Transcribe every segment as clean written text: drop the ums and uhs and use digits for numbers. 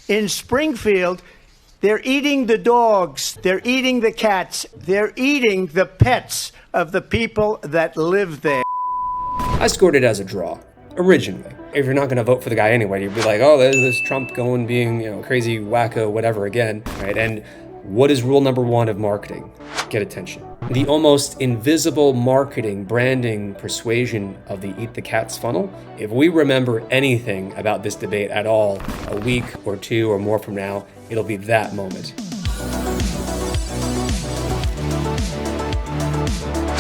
In Springfield, they're eating the dogs, they're eating the cats, they're eating the pets of the people that live there. I scored it as a draw, originally. If you're not going to vote for the guy anyway, you'd be like, oh, there's this Trump going being, crazy, wacko, whatever again, right? And what is rule number one of marketing? Get attention. The almost invisible marketing, branding, persuasion of the eat the cats funnel. If we remember anything about this debate at all, a week or two or more from now, it'll be that moment.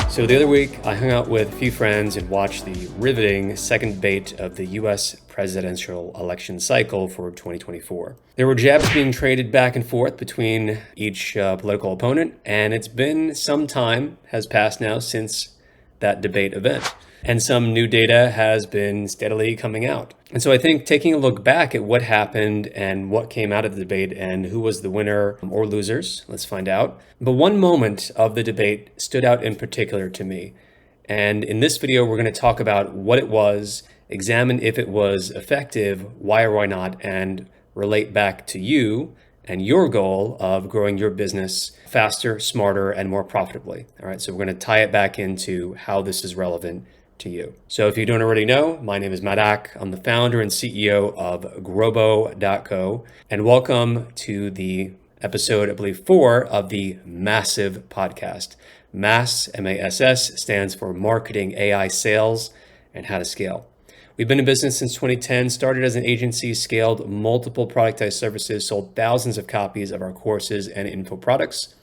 So the other week, I hung out with a few friends and watched the riveting second debate of the US presidential election cycle for 2024. There were jabs being traded back and forth between each political opponent, and it's been some time has passed now since that debate event. And some new data has been steadily coming out. And so I think taking a look back at what happened and what came out of the debate and who was the winner or losers, let's find out. But one moment of the debate stood out in particular to me. And in this video, we're going to talk about what it was, examine if it was effective, why or why not, and relate back to you and your goal of growing your business faster, smarter, and more profitably. All right, so we're going to tie it back into how this is relevant to you. So if you don't already know, my name is Matt Ack. I'm the founder and CEO of Growbo.co, and welcome to the episode, I believe, 4 of the Massive podcast. MASS, M-A-S-S, stands for Marketing AI Sales and How to Scale. We've been in business since 2010, started as an agency, scaled multiple productized services, sold thousands of copies of our courses and info products.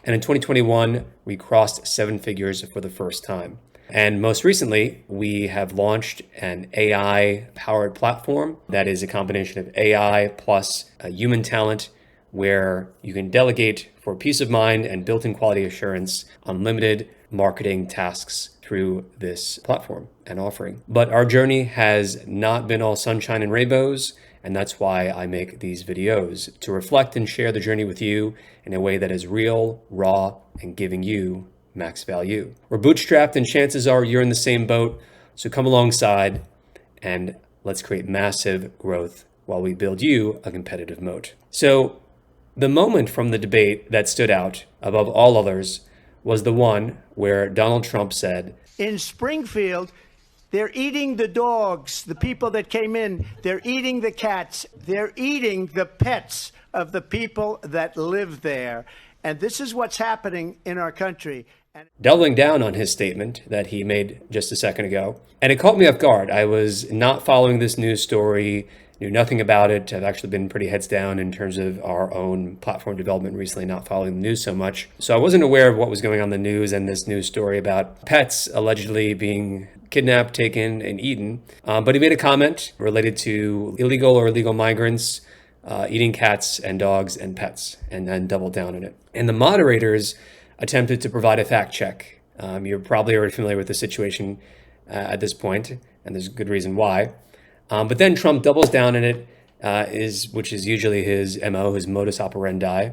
And in 2021, we crossed 7 figures for the first time. And most recently, we have launched an AI-powered platform that is a combination of AI plus human talent, where you can delegate for peace of mind and built-in quality assurance unlimited marketing tasks through this platform and offering. But our journey has not been all sunshine and rainbows, and that's why I make these videos, to reflect and share the journey with you in a way that is real, raw, and giving you max value. We're bootstrapped, and chances are you're in the same boat. So come alongside and let's create massive growth while we build you a competitive moat. So the moment from the debate that stood out above all others was the one where Donald Trump said, in Springfield, they're eating the dogs, the people that came in, they're eating the cats, they're eating the pets of the people that live there. And this is what's happening in our country. Doubling down on his statement that he made just a second ago. And it caught me off guard. I was not following this news story, knew nothing about it. I've actually been pretty heads down in terms of our own platform development recently, not following the news so much. So I wasn't aware of what was going on in the news and this news story about pets allegedly being kidnapped, taken, and eaten. But he made a comment related to illegal or illegal migrants eating cats and dogs and pets, and then doubled down on it. And the moderators attempted to provide a fact check. You're probably already familiar with the situation at this point, and there's a good reason why. But then Trump doubles down on it, which is usually his MO, his modus operandi.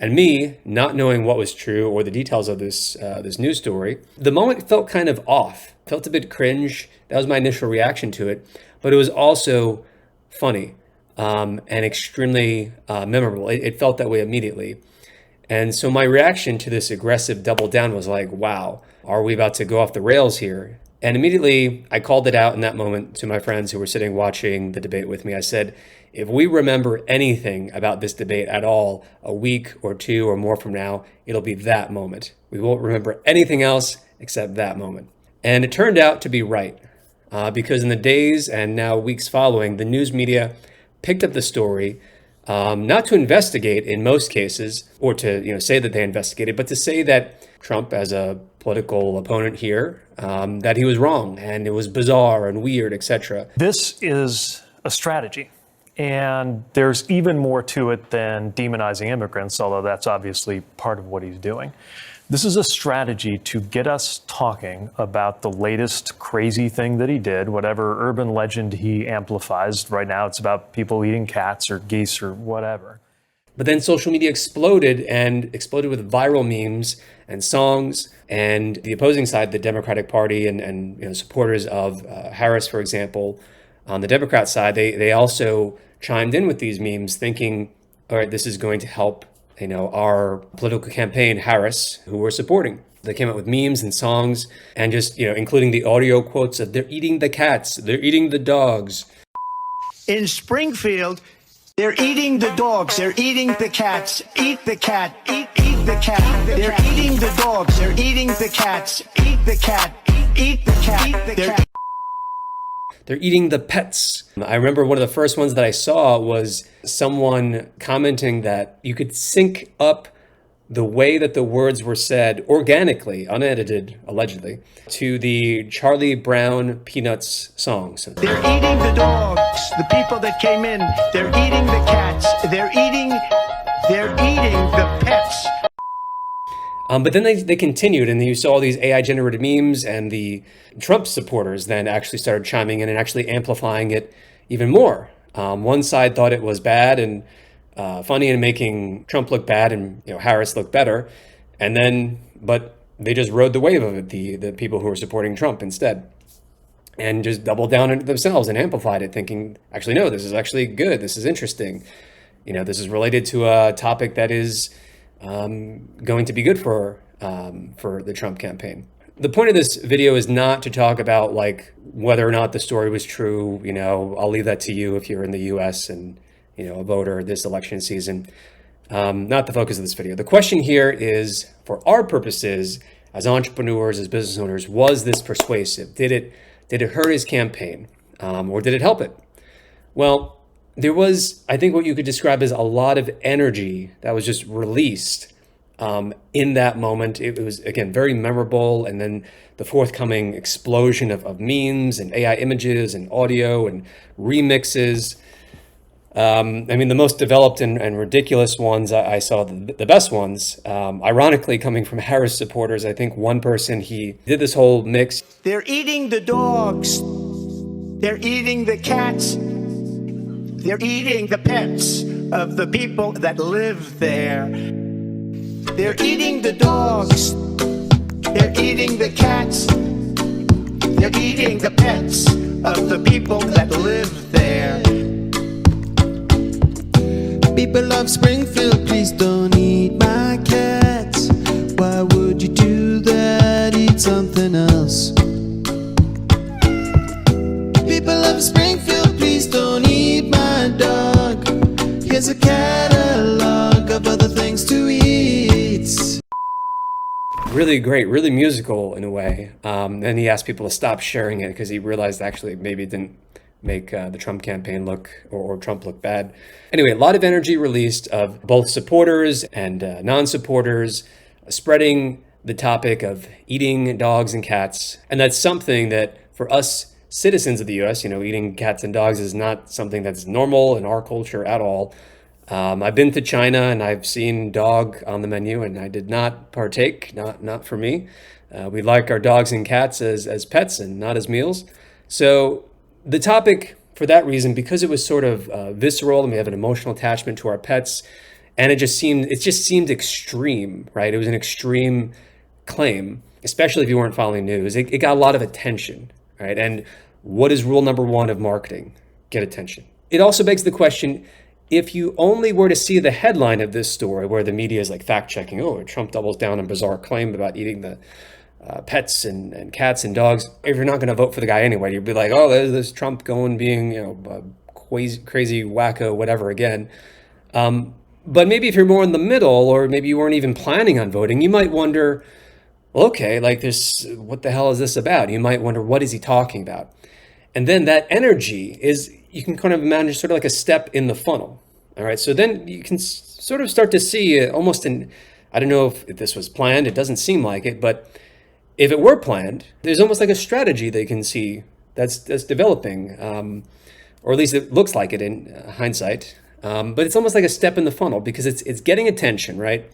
And me, not knowing what was true or the details of this news story, the moment felt kind of off, felt a bit cringe. That was my initial reaction to it, but it was also funny and extremely memorable. It felt that way immediately. And so my reaction to this aggressive double down was like, wow, are we about to go off the rails here? And immediately I called it out in that moment to my friends who were sitting watching the debate with me. I said, if we remember anything about this debate at all, a week or two or more from now, it'll be that moment. We won't remember anything else except that moment. And it turned out to be right, because in the days and now weeks following, the news media picked up the story, not to investigate in most cases, or to say that they investigated, but to say that Trump, as a political opponent here, that he was wrong and it was bizarre and weird, etc. This is a strategy, and there's even more to it than demonizing immigrants, although that's obviously part of what he's doing. This is a strategy to get us talking about the latest crazy thing that he did, whatever urban legend he amplifies. Right now, it's about people eating cats or geese or whatever. But then social media exploded with viral memes and songs, and the opposing side, the Democratic Party and supporters of Harris, for example, on the Democrat side, they also chimed in with these memes thinking, all right, this is going to help, our political campaign, Harris, who we're supporting. They came out with memes and songs and just, including the audio quotes of they're eating the cats, they're eating the dogs. In Springfield, they're eating the dogs, they're eating the cats. Eat the cat, eat the cat. They're eating the dogs, they're eating the cats. Eat the cat, eat the cat. They're eating the pets. I remember one of the first ones that I saw was someone commenting that you could sync up the way that the words were said organically, unedited, allegedly, to the Charlie Brown Peanuts song. So they're eating the dogs, the people that came in. They're eating the cats. They're eating the pets. But then they continued, and you saw all these AI-generated memes, and the Trump supporters then actually started chiming in and actually amplifying it even more. One side thought it was bad and funny and making Trump look bad and Harris look better, but they just rode the wave of it, the people who were supporting Trump instead, and just doubled down on it themselves and amplified it, thinking, actually, no, this is actually good, this is interesting, this is related to a topic that is going to be good for the Trump campaign. The point of this video is not to talk about whether or not the story was true. I'll leave that to you if you're in the US and a voter this election season. Not the focus of this video. The question here is, for our purposes as entrepreneurs, as business owners, was this persuasive? Did it hurt his campaign, or did it help it? Well, there was, I think, what you could describe as a lot of energy that was just released in that moment. It was, again, very memorable. And then the forthcoming explosion of memes and AI images and audio and remixes. The most developed and ridiculous ones, I saw the best ones, ironically coming from Harris supporters. I think one person, he did this whole mix. They're eating the dogs. They're eating the cats. They're eating the pets of the people that live there. They're eating the dogs. They're eating the cats. They're eating the pets of the people that live there. People of Springfield, please don't eat my cats. Why would you do that? Eat something else. People of Springfield, please don't eat my dog. Here's a catalog of other things to eat. Really great, really musical in a way. And he asked people to stop sharing it because he realized actually maybe it didn't make the Trump campaign look or Trump look bad. Anyway, a lot of energy released of both supporters and non-supporters spreading the topic of eating dogs and cats. And that's something that for us citizens of the US, eating cats and dogs is not something that's normal in our culture at all. I've been to China and I've seen dog on the menu and I did not partake, not for me. We like our dogs and cats as pets and not as meals. So the topic, for that reason, because it was sort of visceral and we have an emotional attachment to our pets, and it just seemed extreme, right? It was an extreme claim, especially if you weren't following news. It got a lot of attention, right? And what is rule number one of marketing? Get attention. It also begs the question, if you only were to see the headline of this story where the media is fact-checking, Trump doubles down on bizarre claim about eating the pets and cats and dogs, if you're not going to vote for the guy anyway, you'd be like, there's this Trump being, crazy wacko, whatever again. But maybe if you're more in the middle, or maybe you weren't even planning on voting, you might wonder, okay, what the hell is this about? You might wonder, what is he talking about? And then that energy is, you can kind of imagine sort of like a step in the funnel. All right. So then you can sort of start to see almost I don't know if this was planned. It doesn't seem like it, but if it were planned, there's almost like a strategy they can see that's developing, or at least it looks like it in hindsight. But it's almost like a step in the funnel because it's getting attention, right?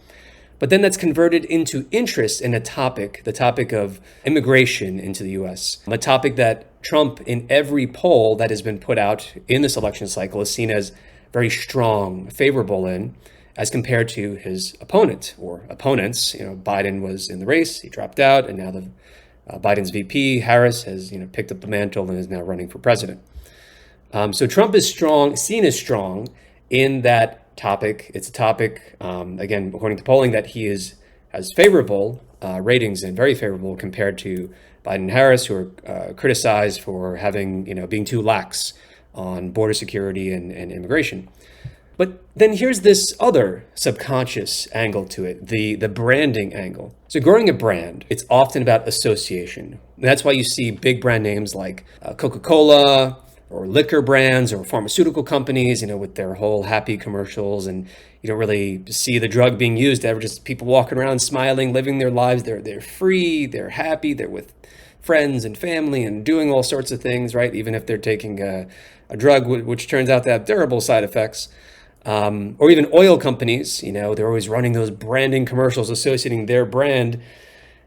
But then that's converted into interest in a topic, the topic of immigration into the US, a topic that Trump, in every poll that has been put out in this election cycle, is seen as very strong, favorable in, as compared to his opponent or opponents. Biden was in the race, he dropped out, and now Biden's VP, Harris, has picked up the mantle and is now running for president. So Trump is strong, seen as strong in that topic. It's a topic, again, according to polling, that he has favorable ratings and very favorable compared to Biden and Harris, who are criticized for being too lax on border security and immigration. But then here's this other subconscious angle to it, the branding angle. So growing a brand, it's often about association. That's why you see big brand names like Coca-Cola or liquor brands or pharmaceutical companies, with their whole happy commercials, and you don't really see the drug being used. They're just people walking around smiling, living their lives. They're free, they're happy, they're with friends and family and doing all sorts of things, right? Even if they're taking a drug which turns out to have terrible side effects. Or even oil companies, they're always running those branding commercials associating their brand.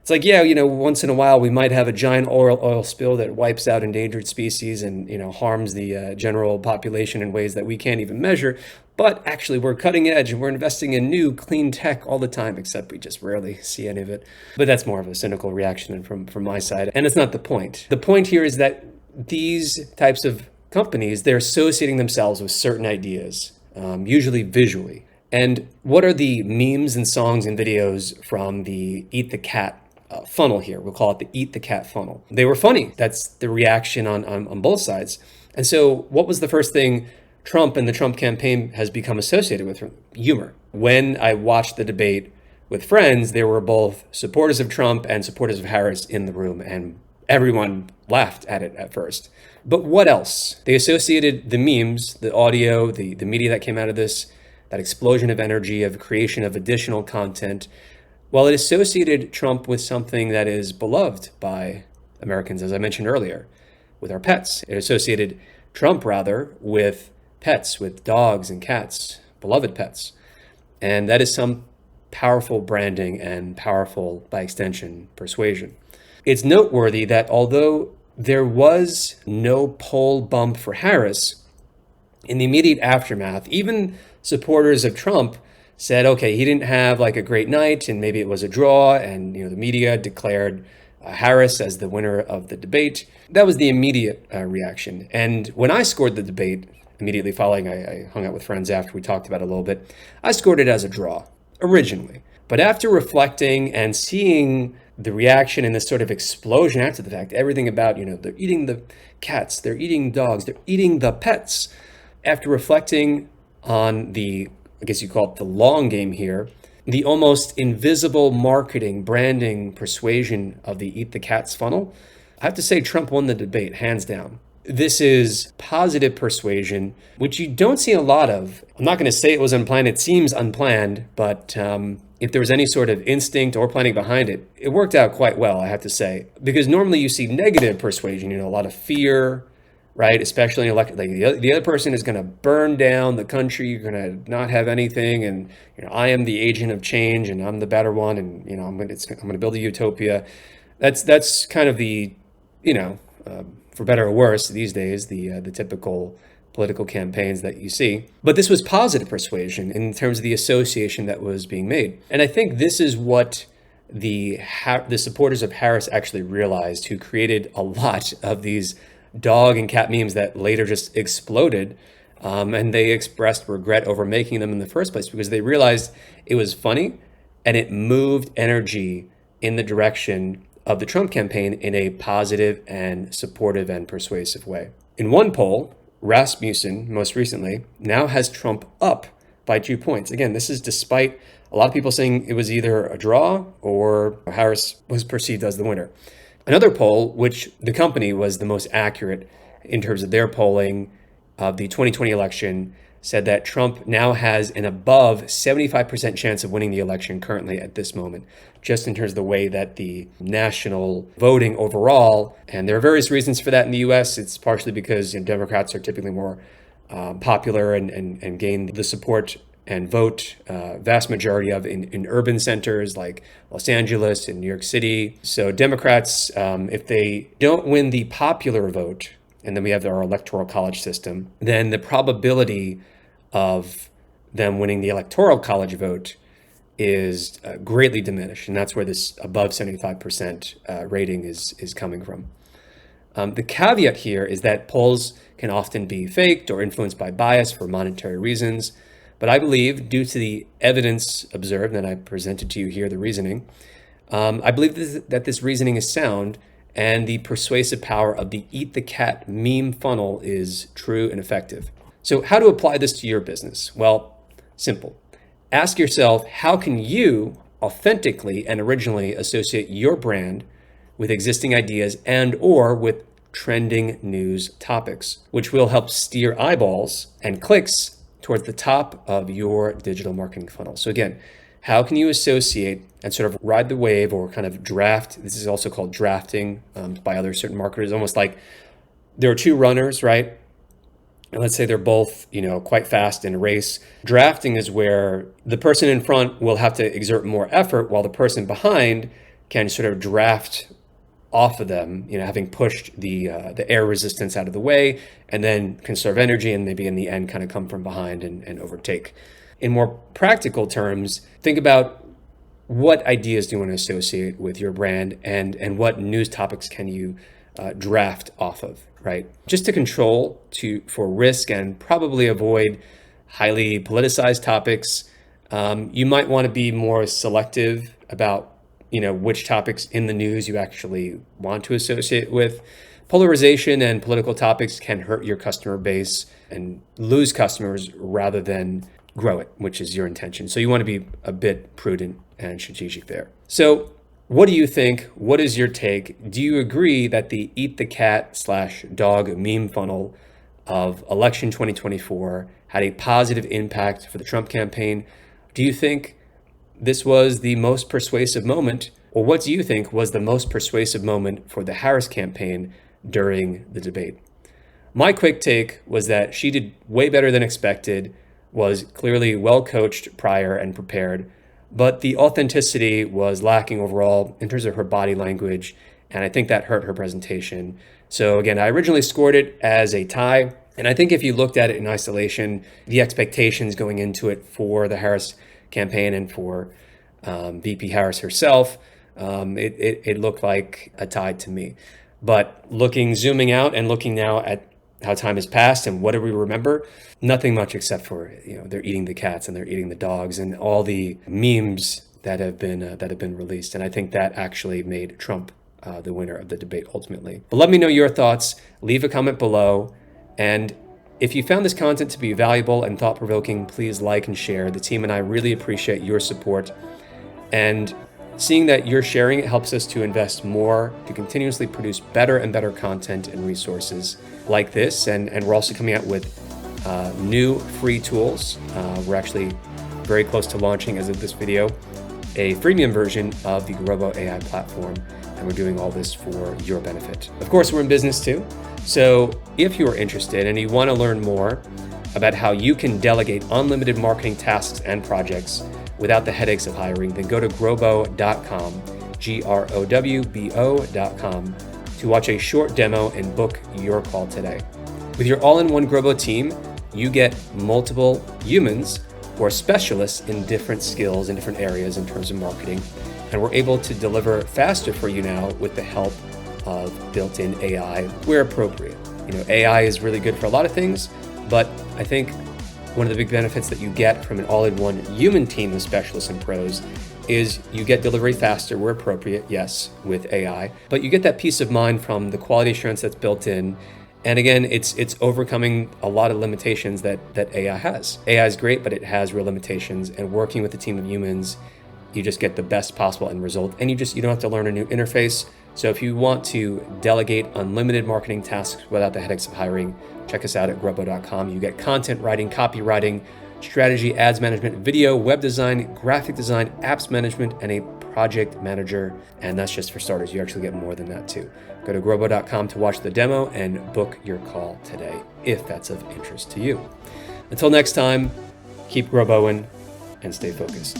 It's like, once in a while we might have a giant oil spill that wipes out endangered species and, harms the general population in ways that we can't even measure. But actually we're cutting edge and we're investing in new clean tech all the time, except we just rarely see any of it. But that's more of a cynical reaction from my side. And it's not the point. The point here is that these types of companies, they're associating themselves with certain ideas. Usually visually. And what are the memes and songs and videos from the Eat the Cat funnel here? We'll call it the Eat the Cat funnel. They were funny. That's the reaction on both sides. And so what was the first thing Trump and the Trump campaign has become associated with? Humor. When I watched the debate with friends, there were both supporters of Trump and supporters of Harris in the room, and everyone laughed at it at first. But what else? They associated the memes, the audio, the media that came out of this, that explosion of energy, of creation of additional content. Well, it associated Trump with something that is beloved by Americans, as I mentioned earlier, with our pets. It associated Trump, rather, with pets, with dogs and cats, beloved pets. And that is some powerful branding and powerful, by extension, persuasion. It's noteworthy that although there was no poll bump for Harris, in the immediate aftermath, even supporters of Trump said, okay, he didn't have like a great night and maybe it was a draw, and the media declared Harris as the winner of the debate. That was the immediate reaction. And when I scored the debate, immediately following, I hung out with friends after we talked about it a little bit, I scored it as a draw originally. But after reflecting and seeing the reaction and this sort of explosion after the fact, everything about, they're eating the cats, they're eating dogs, they're eating the pets. After reflecting on the, I guess you call it the long game here, the almost invisible marketing, branding, persuasion of the Eat the Cats funnel, I have to say Trump won the debate, hands down. This is positive persuasion, which you don't see a lot of. I'm not going to say it was unplanned. It seems unplanned, but if there was any sort of instinct or planning behind it, it worked out quite well, I have to say. Because normally you see negative persuasion, a lot of fear, right? Especially in election, like the other person is going to burn down the country. You're going to not have anything, and I am the agent of change, and I'm the better one, and I'm going to build a utopia. That's kind of the for better or worse these days, the typical political campaigns that you see. But this was positive persuasion in terms of the association that was being made. And I think this is what the supporters of Harris actually realized, who created a lot of these dog and cat memes that later just exploded. And they expressed regret over making them in the first place because they realized it was funny and it moved energy in the direction of the Trump campaign in a positive and supportive and persuasive way. In one poll, Rasmussen, most recently, now has Trump up by 2 points. Again, this is despite a lot of people saying it was either a draw or Harris was perceived as the winner. Another poll, which the company was the most accurate in terms of their polling of the 2020 election, said that Trump now has an above 75% chance of winning the election currently at this moment, just in terms of the way that the national voting overall, and there are various reasons for that in the US. It's partially because Democrats are typically more popular and gain the support and vote vast majority of in urban centers like Los Angeles and New York City. So Democrats, if they don't win the popular vote, and then we have our electoral college system, then the probability of them winning the electoral college vote is greatly diminished. And that's where this above 75% rating is coming from. The caveat here is that polls can often be faked or influenced by bias for monetary reasons. But I believe, due to the evidence observed, and I presented to you here the reasoning, I believe that this reasoning is sound, and the persuasive power of the Eat the Cat meme funnel is true and effective. So how to apply this to your business? Well, simple. Ask yourself, how can you authentically and originally associate your brand with existing ideas and or with trending news topics, which will help steer eyeballs and clicks towards the top of your digital marketing funnel. So again, how can you associate and sort of ride the wave or kind of draft? This is also called drafting by other certain marketers, almost like there are two runners, right? And let's say they're both, quite fast in a race. Drafting is where the person in front will have to exert more effort while the person behind can sort of draft off of them, having pushed the air resistance out of the way, and then conserve energy and maybe in the end kind of come from behind and overtake. In more practical terms, think about what ideas do you want to associate with your brand and what news topics can you draft off of, right? Just to control for risk and probably avoid highly politicized topics, you might want to be more selective about which topics in the news you actually want to associate with. Polarization and political topics can hurt your customer base and lose customers rather than grow it, which is your intention. So you want to be a bit prudent and strategic there. So what do you think? What is your take? Do you agree that the Eat the Cat /dog meme funnel of election 2024 had a positive impact for the Trump campaign? Do you think this was the most persuasive moment, or what do you think was the most persuasive moment for the Harris campaign during the debate? My quick take was that she did way better than expected, was clearly well coached prior and prepared, but the authenticity was lacking overall in terms of her body language, and I think that hurt her presentation. So again, I originally scored it as a tie, and I think if you looked at it in isolation, the expectations going into it for the Harris campaign and for VP Harris herself, it looked like a tie to me. But zooming out and looking now at how time has passed and what do we remember? Nothing much except for they're eating the cats and they're eating the dogs and all the memes that have been released. And I think that actually made Trump the winner of the debate ultimately. But let me know your thoughts. Leave a comment below, and if you found this content to be valuable and thought-provoking, please like and share. The team and I really appreciate your support. And seeing that you're sharing it helps us to invest more, to continuously produce better and better content and resources like this. And we're also coming out with new free tools. We're actually very close to launching, as of this video, a freemium version of the Growbo AI platform. And we're doing all this for your benefit. Of course, we're in business too. So if you're interested and you want to learn more about how you can delegate unlimited marketing tasks and projects without the headaches of hiring, then go to growbo.com, growbo.com, to watch a short demo and book your call today. With your all-in-one Growbo team, you get multiple humans or specialists in different skills in different areas in terms of marketing, and we're able to deliver faster for you now with the help of built-in AI where appropriate. AI is really good for a lot of things, but I think one of the big benefits that you get from an all-in-one human team of specialists and pros is you get delivery faster where appropriate, yes, with AI, but you get that peace of mind from the quality assurance that's built in. And again, it's overcoming a lot of limitations that AI has. AI is great, but it has real limitations, and working with a team of humans, you just get the best possible end result, and you don't have to learn a new interface. So if you want to delegate unlimited marketing tasks without the headaches of hiring, check us out at growbo.com. You get content writing, copywriting, strategy, ads management, video, web design, graphic design, apps management, and a project manager. And that's just for starters. You actually get more than that too. Go to growbo.com to watch the demo and book your call today if that's of interest to you. Until next time, keep Growboing and stay focused.